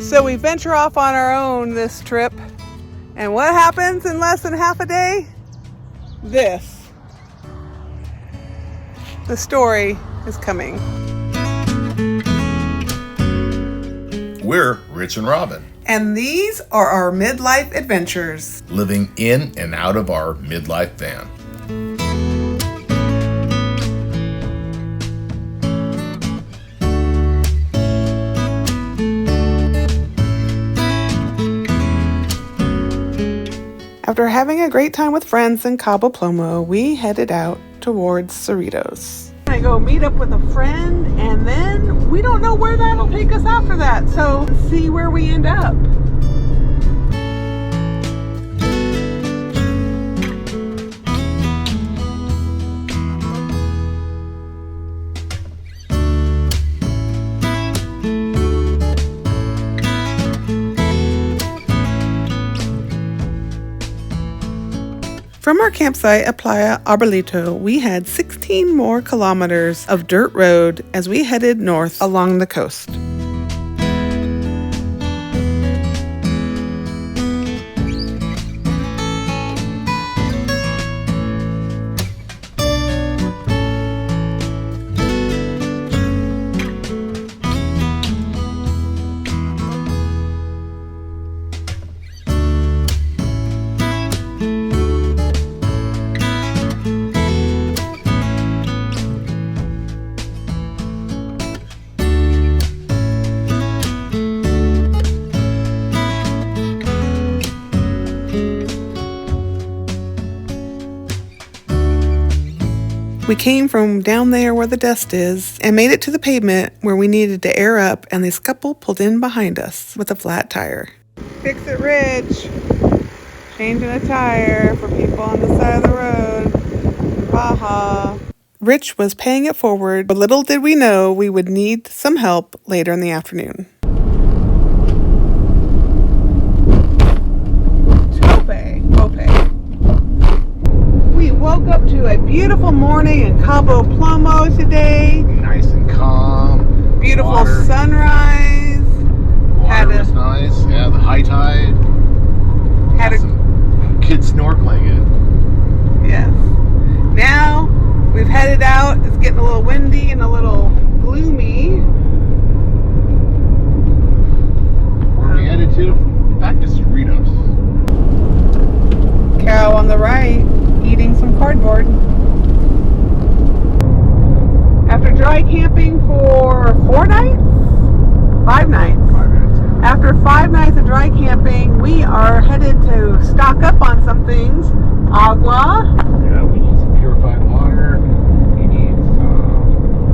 So we venture off on our own this trip. And what happens in less than half a day? This. The story is coming. We're Rich and Robin. And these are our midlife adventures. Living in and out of our midlife van. After having a great time with friends in Cabo Plomo, we headed out towards Cerritos. I go meet up with a friend, and then we don't know where that'll take us after that, so see where we end up. From our campsite at Playa Arbolito, we had 16 more kilometers of dirt road as we headed north along the coast. We came from down there where the dust is and made it to the pavement where we needed to air up, and this couple pulled in behind us with a flat tire. Fix it, Rich. Changing a tire for people on the side of the road. Baja. Rich was paying it forward, but little did we know we would need some help later in the afternoon. We woke up to a beautiful morning in Cabo Plomo today. Nice and calm. Beautiful Water. Sunrise. Water was nice. Yeah, the high tide. Had some kids snorkeling it. Yes. Now we've headed out. It's getting a little windy and a little gloomy. Where are we headed to? Back to Cerritos. Cow on the right, eating some cardboard. After dry camping for 4 nights? 5 nights. 5 minutes. After 5 nights of dry camping, we are headed to stock up on some things. Agua. Yeah, we need some purified water. We need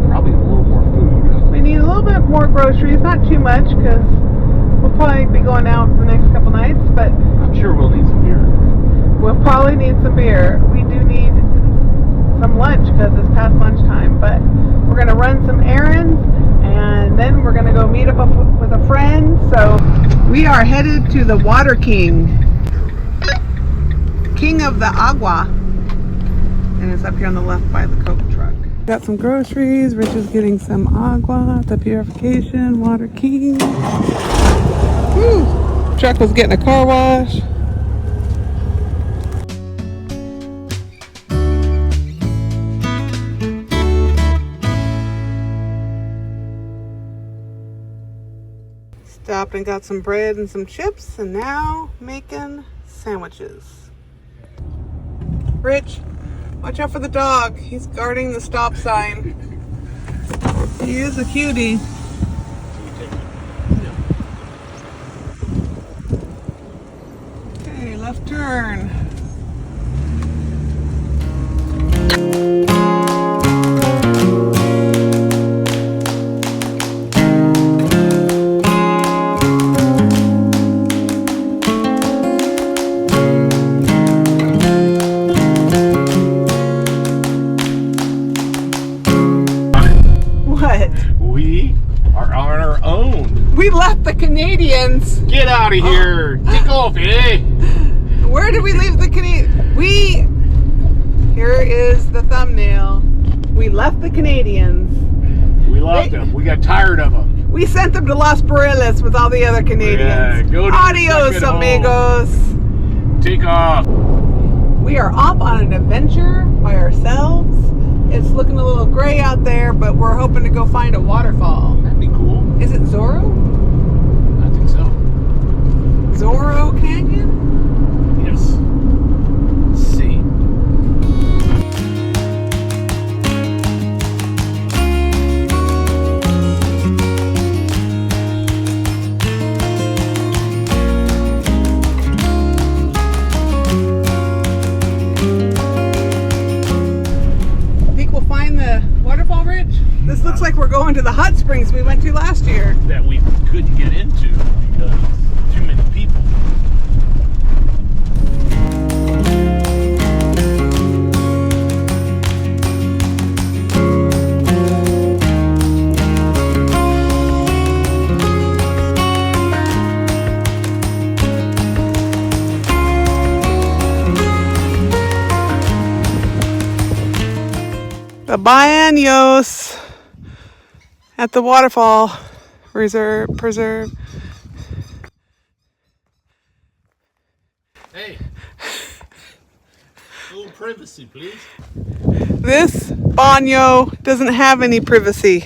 probably a little more food. We need a little bit more groceries, not too much, because we'll probably be going out the next couple nights, but I'm sure we'll need some beer. we'll probably need some beer. We do need some lunch because it's past lunchtime, but we're going to run some errands and then we're going to go meet up with a friend. So we are headed to the Water King of the Agua, and it's up here on the left by the Coke truck. Got some groceries. Rich is getting some agua, the purification, Water King. Woo! Truck was getting a car wash. Stopped and got some bread and some chips, and now making sandwiches. Rich, watch out for the dog. He's guarding the stop sign. He is a cutie. Okay, left turn. We are on our own. We left the Canadians. Get out of here. Take off, eh? Where did we leave the Canadians? Here is the thumbnail. We left the Canadians. We left them. We got tired of them. We sent them to Las Bareilles with all the other Canadians. Yeah, go to Adios, amigos. Take off. We are off on an adventure by ourselves. It's looking a little gray out there, but we're hoping to go find a waterfall. That'd be cool. Is it Zorro? I think so. Zorro Canyon? Yes. Let's see. Waterfall Ridge? This looks like we're going to the hot springs we went to last year. That we couldn't get into because too many people. The Baños at the waterfall preserve. Hey, a little privacy, please. This baño doesn't have any privacy.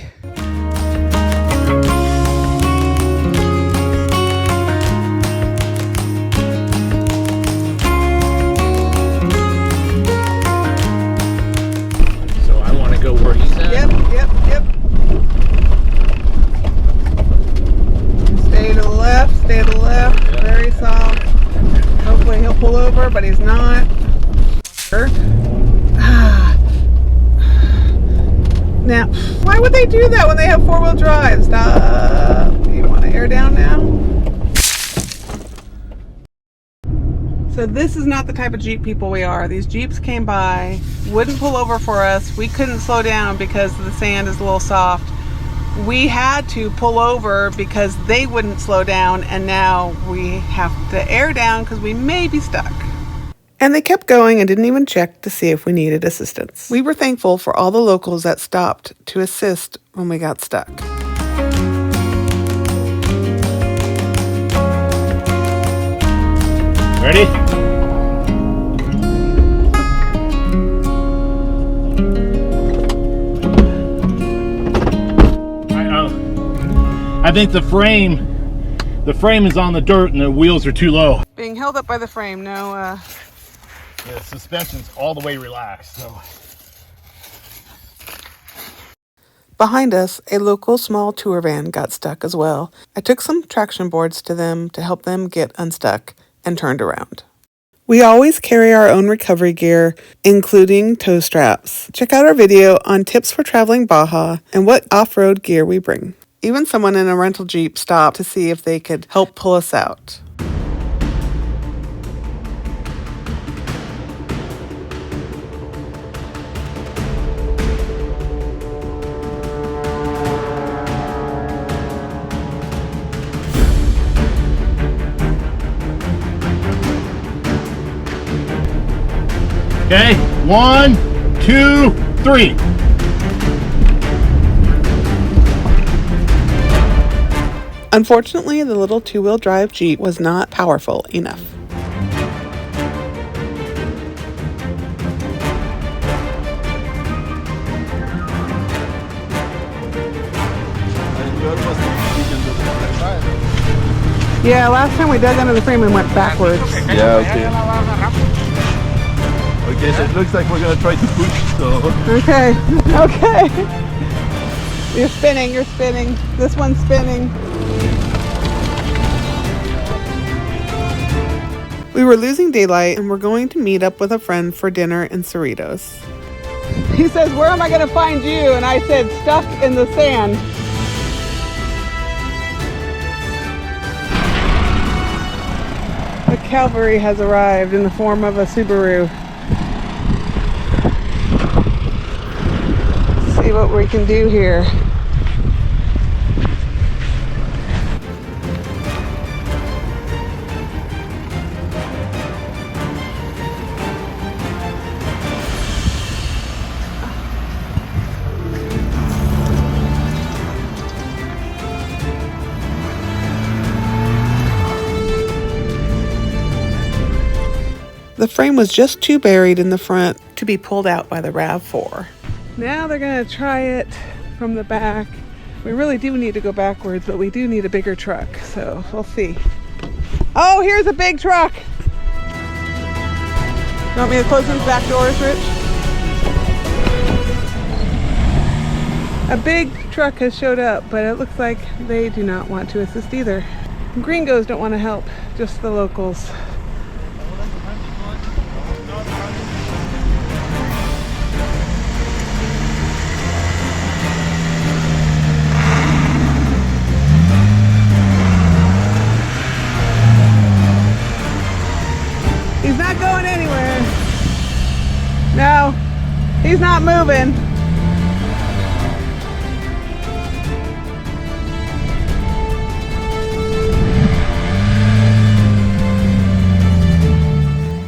Go where he's at. Yep. Stay to the left, Yep. Very soft. Hopefully he'll pull over, but he's not. Now, why would they do that when they have four-wheel drive? Stop. You want to air down now? So this is not the type of Jeep people we are. These Jeeps came by, wouldn't pull over for us. We couldn't slow down because the sand is a little soft. We had to pull over because they wouldn't slow down, and now we have to air down because we may be stuck. And they kept going and didn't even check to see if we needed assistance. We were thankful for all the locals that stopped to assist when we got stuck. Ready? I think the frame is on the dirt and the wheels are too low. Being held up by the frame, The suspension's all the way relaxed, so. Behind us, a local small tour van got stuck as well. I took some traction boards to them to help them get unstuck and turned around. We always carry our own recovery gear, including tow straps. Check out our video on tips for traveling Baja and what off-road gear we bring. Even someone in a rental Jeep stopped to see if they could help pull us out. Okay, 1, 2, 3. Unfortunately, the little two-wheel drive Jeep was not powerful enough. Yeah, last time we dug under the frame and went backwards. Yeah, okay. Okay, so it looks like we're gonna try to push, so. Okay. You're spinning. This one's spinning. We were losing daylight and we're going to meet up with a friend for dinner in Cerritos. He says, "Where am I going to find you?" And I said, "Stuck in the sand." The cavalry has arrived in the form of a Subaru. Let's see what we can do here. The frame was just too buried in the front to be pulled out by the RAV4. Now they're gonna try it from the back. We really do need to go backwards, but we do need a bigger truck, so we'll see. Oh, here's a big truck. You want me to close these back doors, Rich? A big truck has showed up, but it looks like they do not want to assist either. Gringos don't want to help, just the locals. He's not going anywhere. No, he's not moving.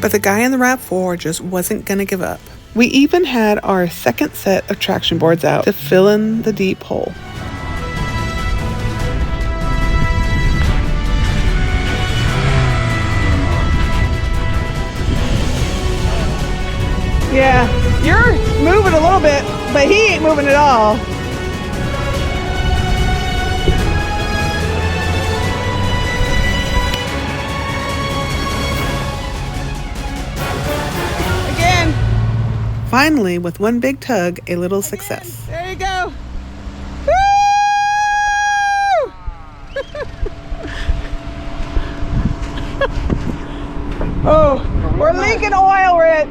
But the guy in the RAV4 just wasn't gonna give up. We even had our second set of traction boards out to fill in the deep hole. Yeah, you're moving a little bit, but he ain't moving at all. Again. Finally, with one big tug, a little success. There you go. Woo! Oh, we're leaking oil, Rich.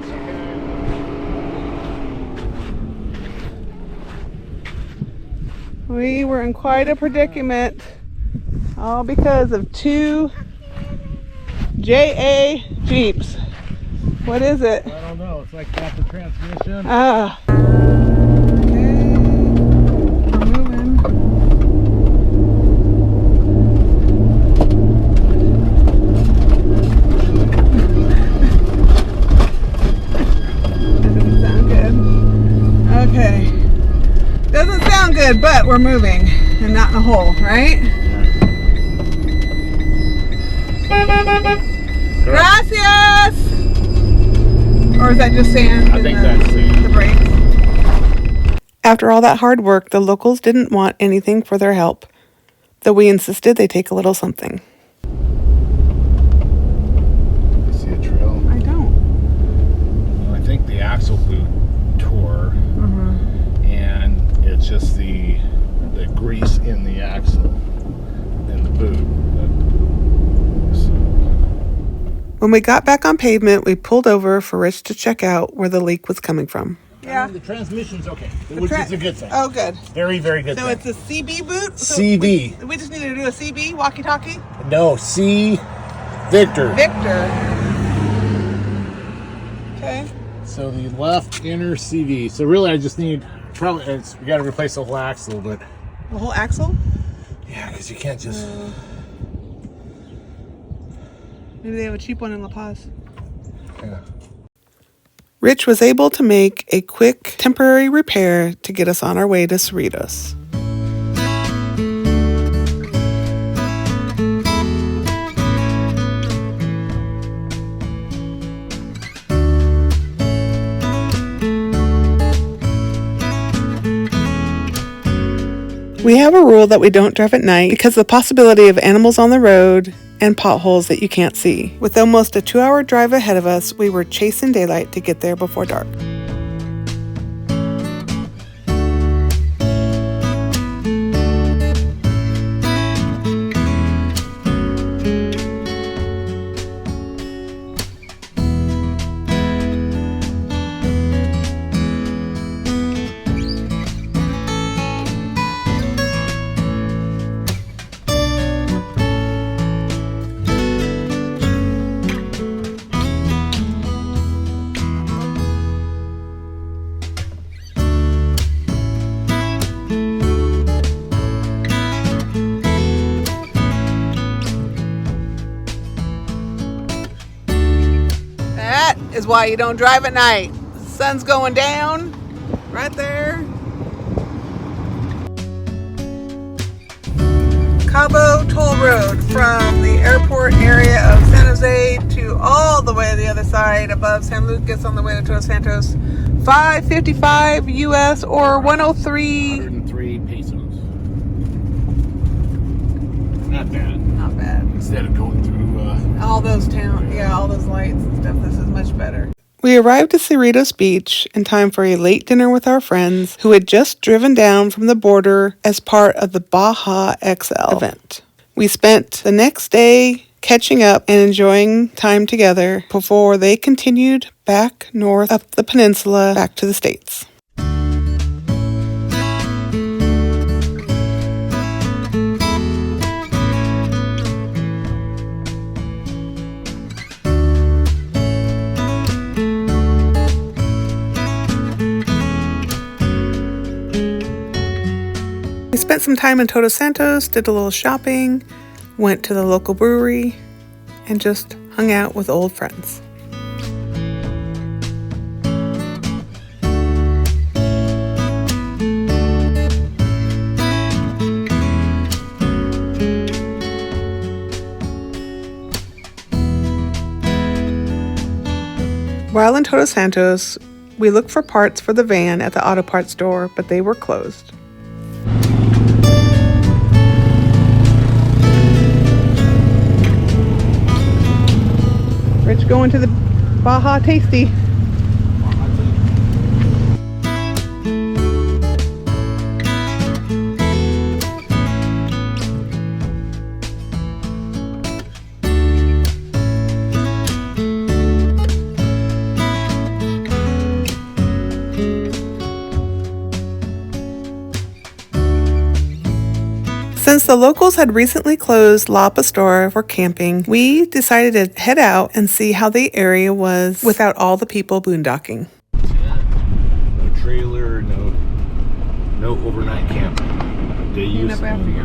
We were in quite a predicament, all because of two JA Jeeps. What is it? I don't know. It's like half the transmission. Ah. Okay, we're moving. That doesn't sound good. Okay. Doesn't sound good, but we're moving and not in a hole, right? Gracias! Or is that just sand? I think that's the brakes. After all that hard work, the locals didn't want anything for their help, though we insisted they take a little something. You see a trail? I don't. Well, I think the axle boot tore, and it's just the grease in the axle in the boot. When we got back on pavement, we pulled over for Rich to check out where the leak was coming from. Yeah. The transmission's okay, which is a good thing. Oh, good. Very, very good So thing. it's a CB boot? CB. We just need to do a CB walkie-talkie? No, C. Victor. Victor. Okay. So the left inner CV. So really I just need, we got to replace the whole axle, but. The whole axle? Yeah, because you can't just. Maybe they have a cheap one in La Paz. Yeah. Rich was able to make a quick temporary repair to get us on our way to Cerritos. We have a rule that we don't drive at night because of the possibility of animals on the road and potholes that you can't see. With almost a 2-hour drive ahead of us, we were chasing daylight to get there before dark. That is why you don't drive at night. The sun's going down right there. Cabo Toll Road from the airport area of San Jose to all the way way to the other side above San Lucas on the way to Todos Santos. $5.55 US or 103 pesos. Not bad. Not bad. Instead of going through All those all those lights and stuff, this is much better. We arrived at Cerritos Beach in time for a late dinner with our friends who had just driven down from the border as part of the Baja XL event. We spent the next day catching up and enjoying time together before they continued back north up the peninsula back to the States. We spent some time in Todos Santos, did a little shopping, went to the local brewery, and just hung out with old friends. While in Todos Santos, we looked for parts for the van at the auto parts store, but they were closed. Rich going to the Baja Tasty. Since the locals had recently closed La Pastora for camping, we decided to head out and see how the area was without all the people boondocking. No trailer, no overnight camping. Day use only.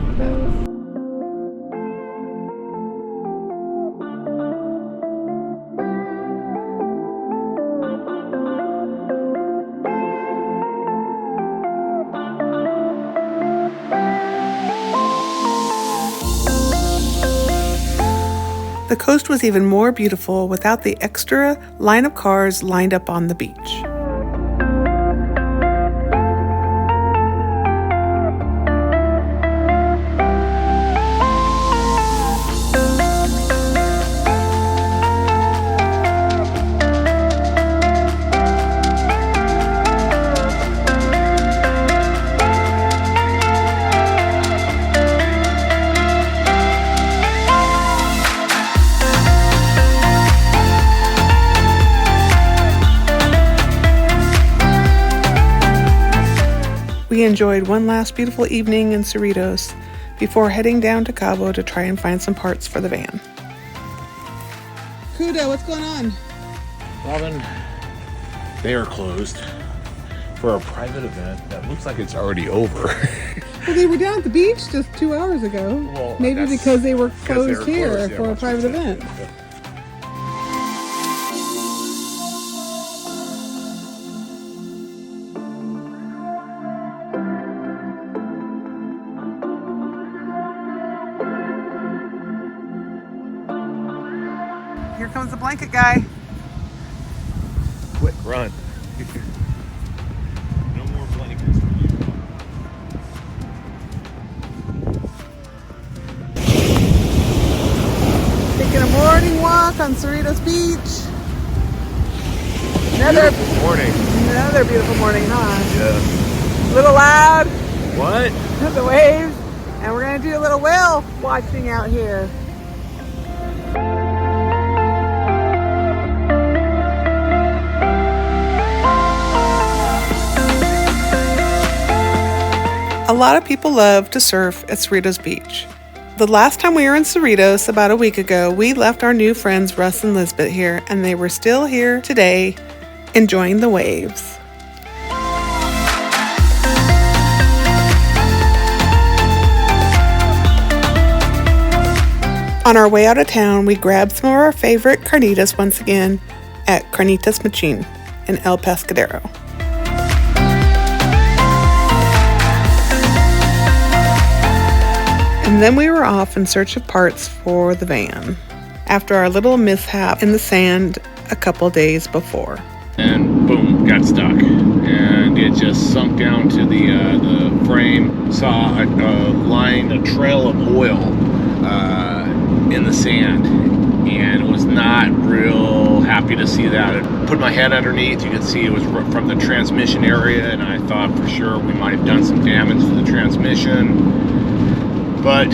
The coast was even more beautiful without the extra line of cars lined up on the beach. We enjoyed one last beautiful evening in Cerritos before heading down to Cabo to try and find some parts for the van. Kuda, what's going on? Robin, they are closed for a private event that looks like it's already over. Well, they were down at the beach just 2 hours ago. Well, maybe because they were closed here closed, yeah, for a private event. Yeah. Here comes the blanket guy. Quick, run. No more blankets for you. Taking a morning walk on Cerritos Beach. Another beautiful morning, huh? Yeah. A little loud. What? The waves. And we're going to do a little whale watching out here. A lot of people love to surf at Cerritos Beach. The last time we were in Cerritos, about a week ago, we left our new friends Russ and Lisbeth here, and they were still here today, enjoying the waves. On our way out of town, we grabbed some of our favorite carnitas once again at Carnitas Machine in El Pescadero. And then we were off in search of parts for the van. after our little mishap in the sand a couple days before. And boom, got stuck. And it just sunk down to the frame. Saw a trail of oil in the sand. And was not real happy to see that. I put my head underneath. You could see it was from the transmission area, and I thought for sure we might have done some damage to the transmission. But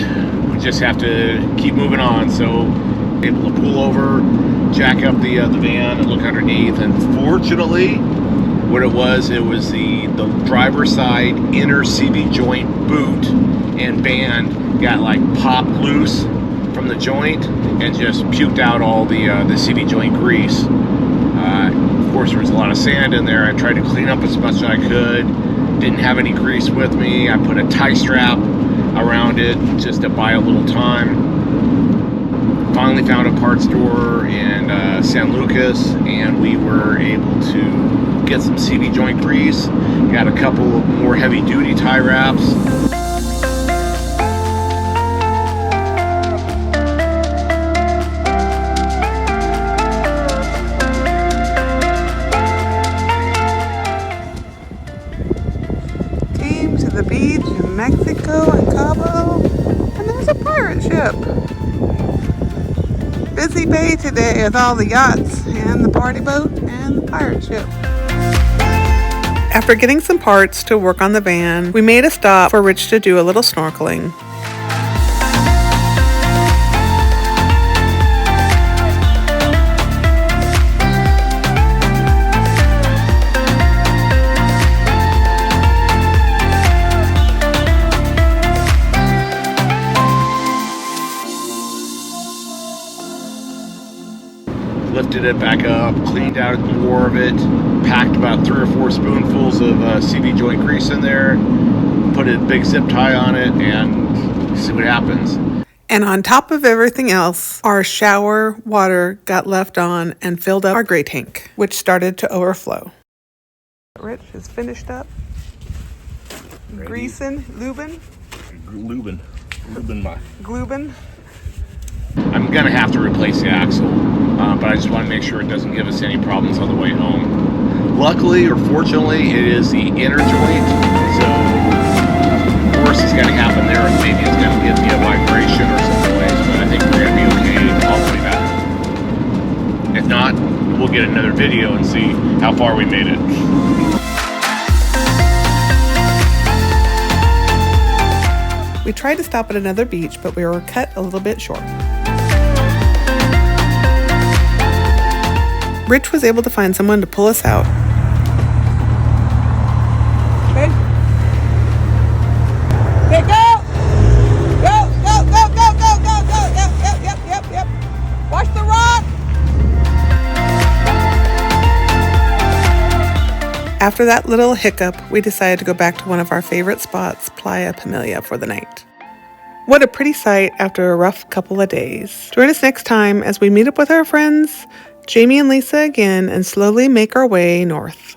we just have to keep moving on. So able to pull over, jack up the van, and look underneath. And fortunately, what it was the driver's side inner CV joint boot and band got like popped loose from the joint and just puked out all the CV joint grease. Of course, there was a lot of sand in there. I tried to clean up as much as I could. Didn't have any grease with me. I put a tie strap around it just to buy a little time. Finally found a parts store in San Lucas, and we were able to get some CV joint grease. Got a couple more heavy duty tie wraps. Came to the beach in Mexico and Cabo, and there's a pirate ship. Busy bay today with all the yachts and the party boat and the pirate ship. After getting some parts to work on the van, we made a stop for Rich to do a little snorkeling. Lifted it back up, cleaned out more of it, packed about 3 or 4 spoonfuls of CV joint grease in there, put a big zip tie on it, and see what happens. And on top of everything else, our shower water got left on and filled up our gray tank, which started to overflow. Rich is finished up. Ready? Greasing, lubing. Glubin. I'm gonna have to replace the axle, but I just want to make sure it doesn't give us any problems on the way home. Luckily or fortunately, it is the inner joint, so of course it's gonna happen there, and maybe it's gonna give me a vibration or some noise, but I think we're gonna be okay all the way back. If not, we'll get another video and see how far we made it. We tried to stop at another beach, but we were cut a little bit short. Rich was able to find someone to pull us out. Okay. Okay, go! Go, go, go, go, go, go, go! Yep. Watch the rock! After that little hiccup, we decided to go back to one of our favorite spots, Playa Pamelia, for the night. What a pretty sight after a rough couple of days. Join us next time as we meet up with our friends, Jamie and Lisa again, and slowly make our way north.